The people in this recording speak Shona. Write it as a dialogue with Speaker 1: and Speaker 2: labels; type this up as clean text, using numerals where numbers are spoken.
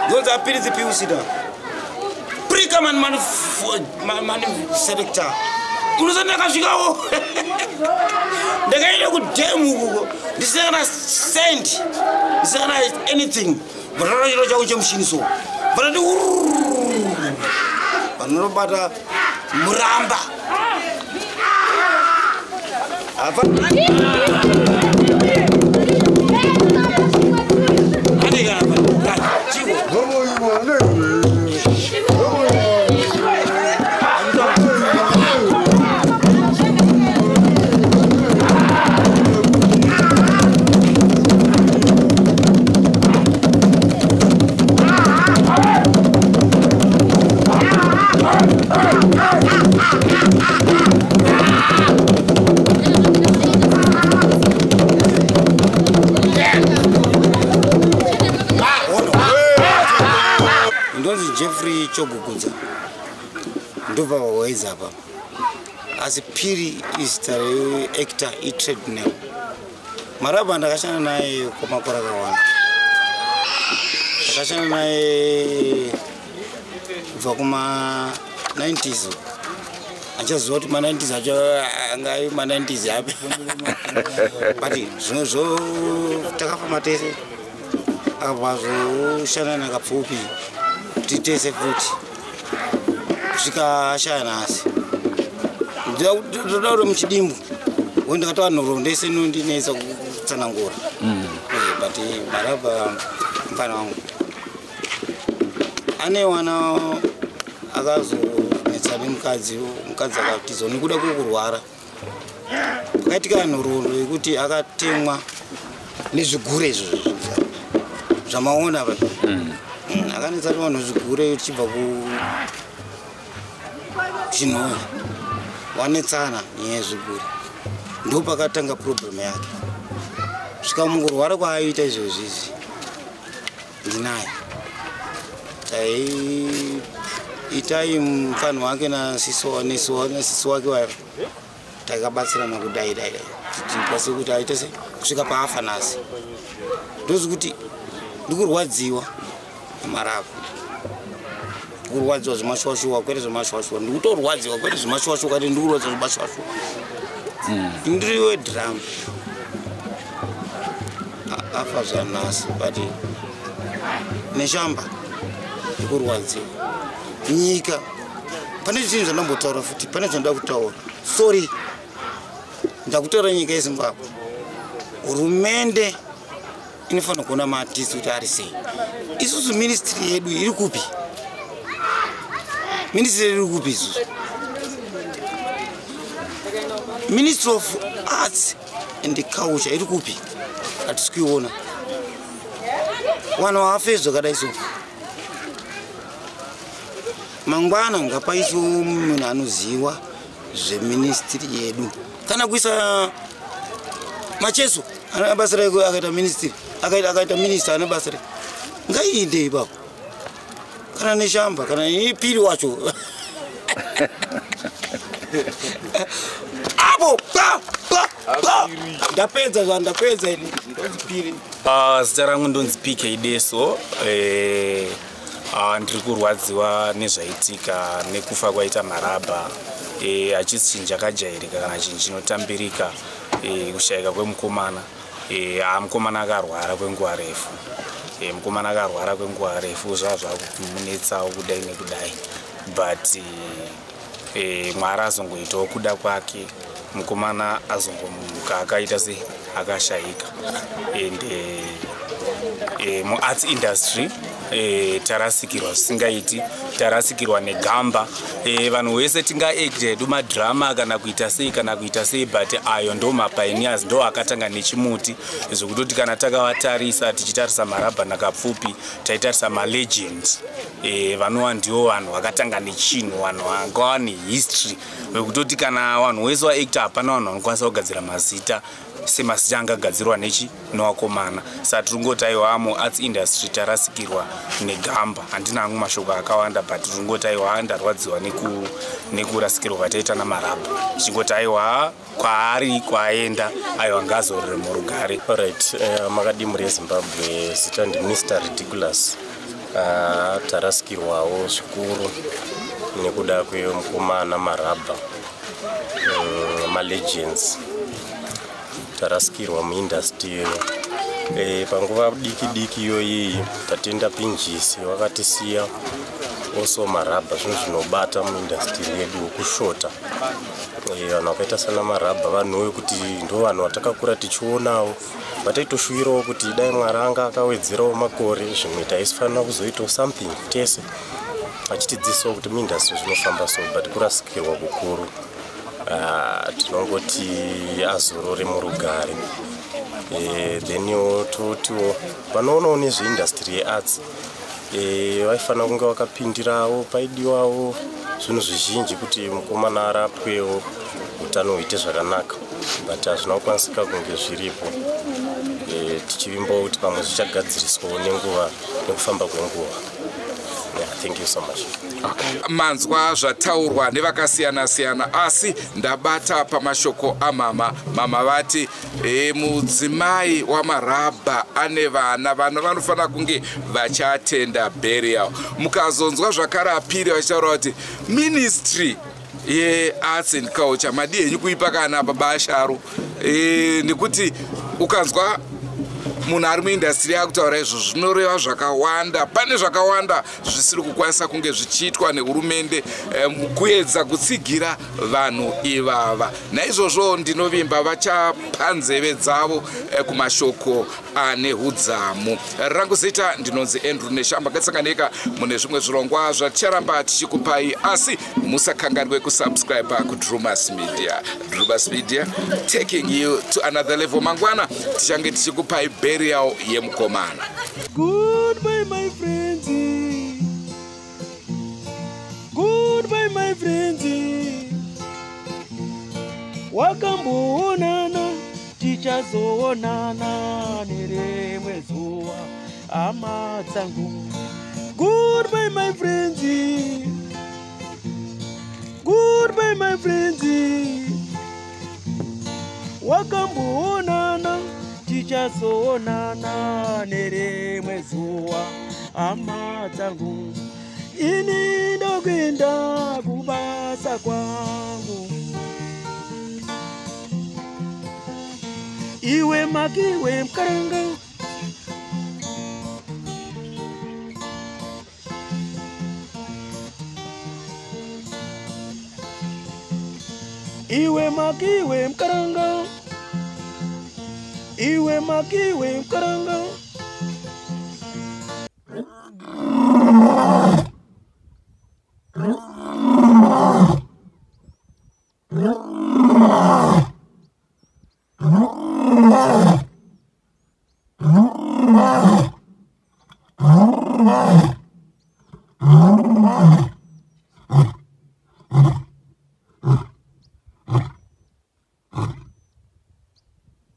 Speaker 1: Those are pretty PUC da. Pre-command man selector. Unazana kashikao. Ndakaenda kudemu huko. Ndisana send. Ndisana anything. Barara chiro chako chemushini so. Barati panorobata muramba. Apa? Adiga apa? Chivo. Jeffrey Chogugunza ndova waweza hapa as Piri is the actor I trade name Maraba ndakashana naye kwa makora kawana ndakashana naye kwa kuma 90s achaziwa kuti ma 90s acho angai ma 90s yapi pati zvinozvo takafamba tese akabvazo shana nakapfupi titese futi kusvika shaya nhasi ndoda uri muchidimbu ndakatova nhoro ndese nondinetsa kutsanangura but Maraba mufana wangu ane wana akazonetsa nemukadzi akatizo nekuda kwekurwara pakaitika nhoroondo yekuti akatemwa nezvigure izvo zvamaona pa akanetsa vanhu zvigure tichibva kuchinhoya wanetsana nyaya zvigure ndo pakatanga problem yake svika mungurwara kwaaita izvozvizi ndinaye itai mufano wake nasisi wake wayo takabatsirana kudai tikase kuti aite se kusvika paafa nhasi ndozi kuti ndikurwadziwa Maraba kurwadziwa zvemashwashwa kwete zvemashwashwa ndikutorwadziwa kwete zvemashwashwa kati ndikurwadza zvemashwashwa ndiriwe drama afa zvanhasi but neshamba ndikurwadziwa nyika pane zvinhu zvandambotaura futi pane zvandoda kutaura sorry ndakutaura nyika yeZimbabwe hurumende inofanira kuona maartist kuti ari sei isusu ministry yedu iri kupi ministry iri kupi isusu Ministry of Arts and Culture iri kupi atikuiona wana wafezwa kadai so mangwana ngapaiso munhu anoziva zveministry yedu kana kuisa Macheso ana basa rake akaita ministry akaita minister ana basa rake ngainde ipapo kana neshamba kana ipiri wacho abo ndapedza ini ndozipiri
Speaker 2: zita rangu ndonzi PK Deso ndiri kurwadziwa nezvaitika nekufa kwaita Maraba achisi chinhu chakajairika kana chinhu chinotambirika kushayika kwemukomana mukomana akarwara kwenguva refu mukomana akarwara kwenguva refu zvazvakumunetsawo kudai nekudai but Mwari azongoitawo kuda kwake mukomana azongomuka akaita se akashayika and muarts industry tarasikirwa zvisingaiti tarasikirwa negamba vanhu vese tingaacta hedu madhirama kana kuita sei but ayo ndo mapioneers ndo akatanga nechimuti zvokutoti kana takavatarisa tichitarisa Maraba nakapfupi taitarisa malegends vanova ndivo vanhu vakatanga nechinhu vanhu vangava nehistory vekutoti kana vanhu vese vaacta hapana vanhu vanokwanisa kugadzira mazita semazita angagadzirwa nevakomana saka tiringoti aiwa muarts industry tarasikirwa negamba handina hangu mashoko akawanda but tiringoti aiwa ndarwadziwa nekurasikirwa kwataita naMaraba tichingoti aiwa kwaari kwaenda aiwa ngazorore murugare.
Speaker 3: Alright, makadi muri Zimbabwe zita ndi Mr Ridiculous tarasikirwawo zvikuru nekuda kwemukomana Maraba malegends tarasikirwa muindustry panguva diki iyoyi tatenda Pinjisi wakatisiya also Maraba zvinhu zvinobata muindustry yedu kushota vanhu vakaita sana Maraba vanhu wekuti ndo vanhu vatakakura tichionawo vataitoshuvirawo kuti dai Mwaranga akawedzerawo makore zvimwe taisifanira kuzoitawo something tese achitidzisawo kuti muindustry zvinofamba so but kurasikirwa kukuru tinongoti azorore murugare then totiwo vanoonawo nezveindustry yearts vaifanira kunge vakapindirawo paidiwawo zvinhu zvizhinji kuti mukomana arapwewo utano huite zvakanaka but hazvina kukwanisika kunge zviripo tichivimbawo kuti pamwe zvichagadziriswawo nenguva nekufamba kwenguva. Thank you so much.
Speaker 4: Manzwa zvataurwa nevakasiyana asi ndabata pamashoko amama vati mudzimai waMaraba ane vana vanofanira kunge vachatenda burial. Mukazonzwa zvakare apiri vachitaura kuti ministry yearts and culture madi henyu kuipa kana baba asharu nekuti ukanzwa munhu ari muindustry yakutaura izvo zvinoreva zvakawanda. Pane zvakawanda zvisiri kukwanisa kunge zvichiitwa nehurumende kuedza kutsigira vanhu ivava. Naizvozvo ndinovimba vachapa nzeve dzavo kumashoko ane hudzamu. Rangu zita ndinonzi Andrew Neshamba. Gatsanganeka mune zvimwe zvirongwa zvaticharamba tichikupai asi musakanganwe kusubscribe kuDrumas Media. Drumas Media taking you to another level. Mangwana tichange tichikupai burial yemukomana.
Speaker 5: Goodbye my friends. Goodbye my friends. Wakamboonana tichazoonana nerimwe zuva hama dzangu. Goodbye my friends. Goodbye my friends. Wakamboonana tichazoonana nerimwe zuva hama dzangu. Ini ndokwenda kubasa kwangu. Iwe makiwe mkaranga. Iwe makiwe mkaranga. Iwe makiwe mkaranga.